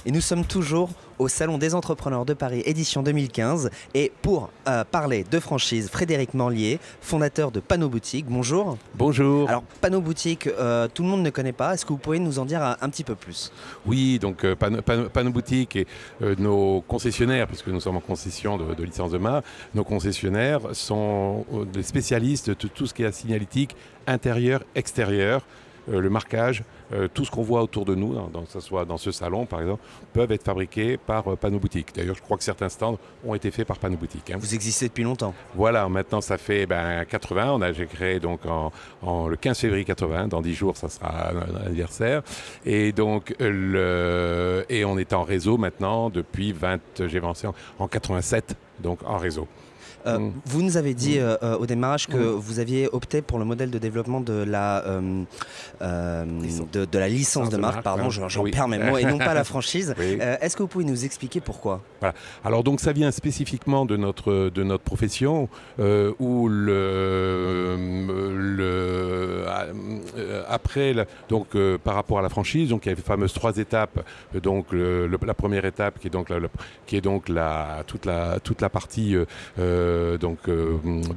Et nous sommes toujours au Salon des Entrepreneurs de Paris, édition 2015. Et pour parler de franchise, Frédéric Morlier, fondateur de Panneau Boutique. Bonjour. Bonjour. Alors, Panneau Boutique, tout le monde ne connaît pas. Est-ce que vous pouvez nous en dire un petit peu plus? Oui, donc Panneau Boutique et nos concessionnaires, puisque nous sommes en concession de licence de marque, nos concessionnaires sont des spécialistes de tout ce qui est la signalétique intérieur, extérieur, le marquage, tout ce qu'on voit autour de nous, que ce soit dans ce salon par exemple, peuvent être fabriqués par Panneau Boutique. D'ailleurs, je crois que certains stands ont été faits par Panneau Boutique. Vous existez depuis longtemps. Voilà, maintenant ça fait 80, j'ai créé donc le 15 février 80, dans 10 jours ça sera un anniversaire. Et donc, et on est en réseau maintenant depuis j'ai lancé en 87, donc en réseau. Vous nous avez dit au démarrage que vous aviez opté pour le modèle de développement de la licence de marque, pardon, j'en perds mes mots, et non pas la franchise. Oui. Est-ce que vous pouvez nous expliquer pourquoi? Voilà. Alors donc ça vient spécifiquement de notre profession où par rapport à la franchise, donc il y a les fameuses 3 étapes. Donc la première étape qui est donc toute la partie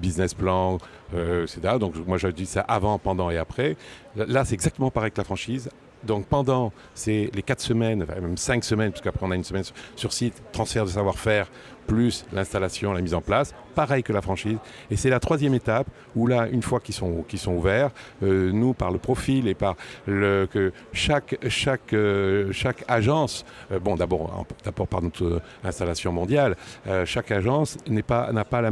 business plan, etc. Donc moi je dis ça avant, pendant et après. Là c'est exactement pareil que la franchise. Donc pendant c'est les 4 semaines, même 5 semaines, parce qu'après on a une semaine sur site, transfert de savoir-faire, plus l'installation, la mise en place, pareil que la franchise. Et c'est la 3e étape où là, une fois qu'ils sont ouverts, nous, par le profil et par que chaque agence, d'abord par notre installation mondiale, chaque agence n'a pas la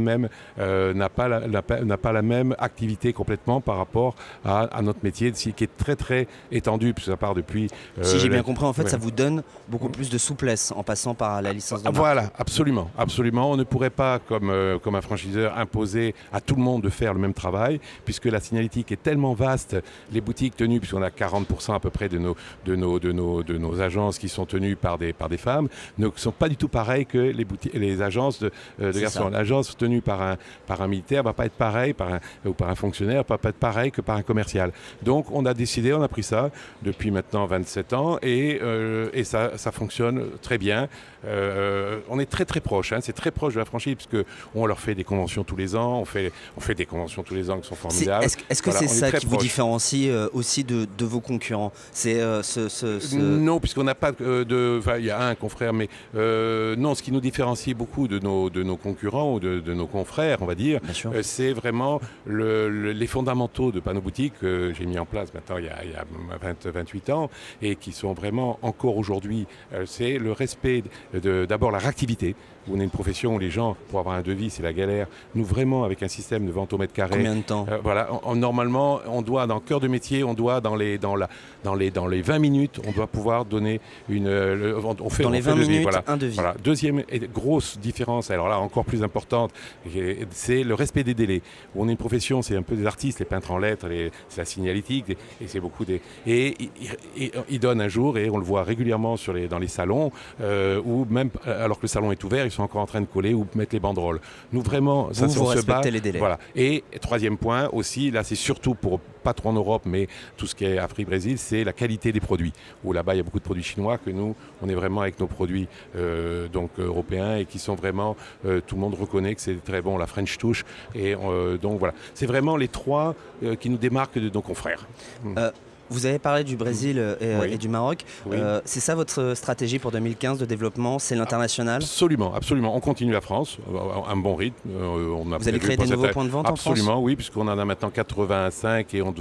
même activité complètement par rapport à notre métier, qui est très très étendu, puisque ça part depuis... si j'ai bien compris, en fait, ça vous donne beaucoup plus de souplesse en passant par la licence de marque. Voilà, absolument. Absolument, on ne pourrait pas, comme un franchiseur, imposer à tout le monde de faire le même travail, puisque la signalétique est tellement vaste, les boutiques tenues, puisqu'on a 40% à peu près de nos agences qui sont tenues par des femmes, ne sont pas du tout pareilles que les agences de garçons. L'agence tenue par un militaire ne va pas être pareille, ou par un fonctionnaire, ne va pas être pareil que par un commercial. Donc on a décidé, on a pris ça depuis maintenant 27 ans, et ça fonctionne très bien. On est très très proche, c'est très proche de la franchise, puisque on leur fait des conventions tous les ans, on fait des conventions tous les ans qui sont formidables. Est-ce que c'est ça qui vous différencie aussi de vos concurrents? Non, puisqu'on n'a pas il y a un confrère, mais non, ce qui nous différencie beaucoup de nos concurrents ou de nos confrères, on va dire, c'est vraiment les fondamentaux de Panneau Boutique que j'ai mis en place maintenant il y a 28 ans, et qui sont vraiment encore aujourd'hui, c'est le respect d'abord la réactivité. On est une profession où les gens, pour avoir un devis, c'est la galère. Nous, vraiment, avec un système de vente au mètre carré. Combien de temps? Normalement, on doit, dans le cœur de métier, on doit, dans les 20 minutes, on doit pouvoir donner on fait les 20 minutes, voilà. Un devis. Voilà. Deuxième grosse différence, alors là, encore plus importante, c'est le respect des délais. On est une profession, c'est un peu des artistes, les peintres en lettres, c'est la signalétique, et c'est beaucoup des... Et ils donnent un jour, et on le voit régulièrement dans les salons, où même, alors que le salon est ouvert, ils sont encore en train de coller ou mettre les banderoles. Nous, vraiment, vous respectez les délais. Voilà. Et 3e point aussi, là c'est surtout pas trop en Europe, mais tout ce qui est Afrique, Brésil, c'est la qualité des produits. Où là-bas, il y a beaucoup de produits chinois, que nous, on est vraiment avec nos produits européens, et qui sont vraiment, tout le monde reconnaît que c'est très bon, la French touch. Et donc voilà, c'est vraiment les 3 qui nous démarquent de nos confrères. Vous avez parlé du Brésil et du Maroc. Oui. C'est ça votre stratégie pour 2015 de développement? C'est l'international? Absolument, absolument. On continue la France, un bon rythme. Vous allez créer des nouveaux points de vente en France? Absolument, oui, puisqu'on en a maintenant 85 et on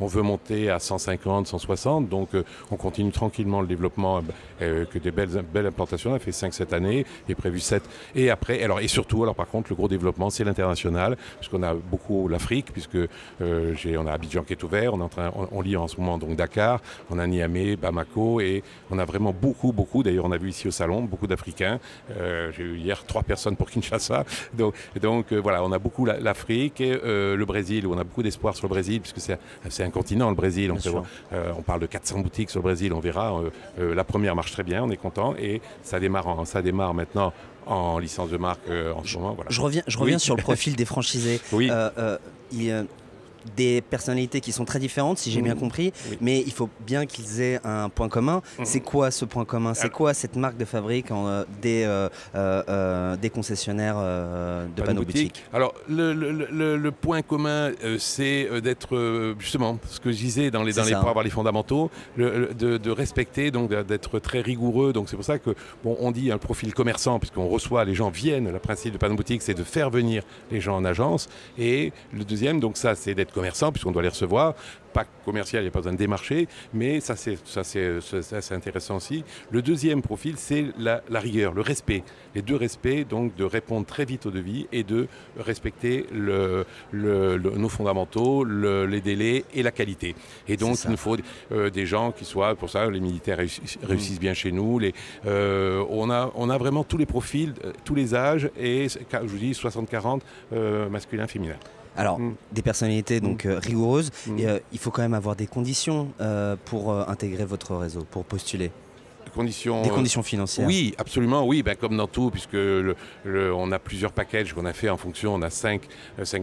veut monter à 150, 160. Donc on continue tranquillement le développement, que des belles implantations. On a fait 5 cette année, il est prévu 7. Et après, surtout, par contre, le gros développement, c'est l'international, puisqu'on a beaucoup l'Afrique, puisque on a Abidjan qui est ouvert, on lit en ce moment donc Dakar, on a Niamey, Bamako, et on a vraiment beaucoup, d'ailleurs on a vu ici au salon, beaucoup d'Africains. J'ai eu hier 3 personnes pour Kinshasa. Donc voilà, on a beaucoup l'Afrique, et le Brésil, où on a beaucoup d'espoir sur le Brésil, puisque c'est un continent, le Brésil. On parle de 400 boutiques sur le Brésil, on verra. La première marche très bien, on est content, et ça démarre maintenant en licence de marque en ce moment. Voilà. Je reviens sur le profil des franchisés. Oui. des personnalités qui sont très différentes, si j'ai bien compris, mais il faut bien qu'ils aient un point commun. C'est quoi ce point commun? C'est quoi cette marque de fabrique des concessionnaires de panneaux boutiques? Alors, le point commun, c'est d'être, justement, ce que je disais pour avoir les fondamentaux, de respecter, donc d'être très rigoureux. Donc c'est pour ça que on dit un profil commerçant, puisqu'on reçoit, les gens viennent. Le principe de panneau boutique, c'est de faire venir les gens en agence. Et le deuxième, donc ça, c'est d'être commerçant, puisqu'on doit les recevoir. Pas commercial, il n'y a pas besoin de démarcher, mais ça c'est intéressant aussi. Le deuxième profil, c'est la rigueur, le respect. Les deux respects, donc de répondre très vite au devis et de respecter nos fondamentaux, les délais et la qualité. Et donc il nous faut des gens qui soient, pour ça les militaires réussissent bien chez nous. On a vraiment tous les profils, tous les âges et je vous dis 60-40 masculin, féminin. Alors, des personnalités donc rigoureuses, et, il faut quand même avoir des conditions pour intégrer votre réseau, pour postuler. Des conditions financières. Oui, absolument, oui, comme dans tout, puisque on a plusieurs packages qu'on a fait en fonction, on a 5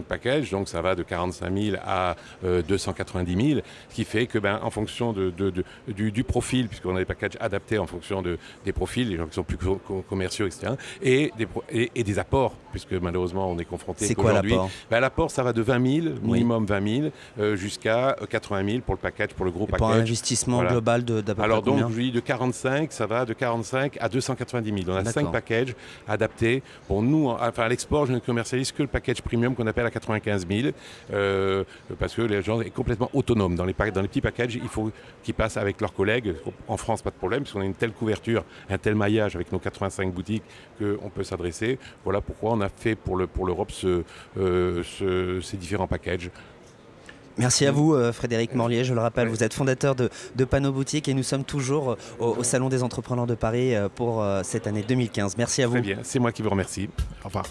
packages, donc ça va de 45 000 à 290 000, ce qui fait que en fonction du profil, puisqu'on a des packages adaptés en fonction des profils, les gens qui sont plus commerciaux, etc., et des apports, puisque malheureusement on est confronté aujourd'hui. C'est quoi l'apport? L'apport, ça va de 20 000, minimum 20 000, jusqu'à 80 000 pour le package, pour le gros package. Pour un investissement global d'à peu près alors donc, combien? je dis de 45, ça va de 45 à 290 000. On a 5 packages adaptés. Bon, nous, à l'export, je ne commercialise que le package premium qu'on appelle à 95 000, parce que les gens sont complètement autonomes. Dans les petits packages, il faut qu'ils passent avec leurs collègues. En France, pas de problème, parce qu'on a une telle couverture, un tel maillage avec nos 85 boutiques qu'on peut s'adresser. Voilà pourquoi on a fait pour l'Europe ces différents packages. Merci à vous Frédéric Morlier, je le rappelle, vous êtes fondateur de Panneaux Boutique et nous sommes toujours au Salon des Entrepreneurs de Paris pour cette année 2015. Merci à vous. Très bien, c'est moi qui vous remercie. Au revoir.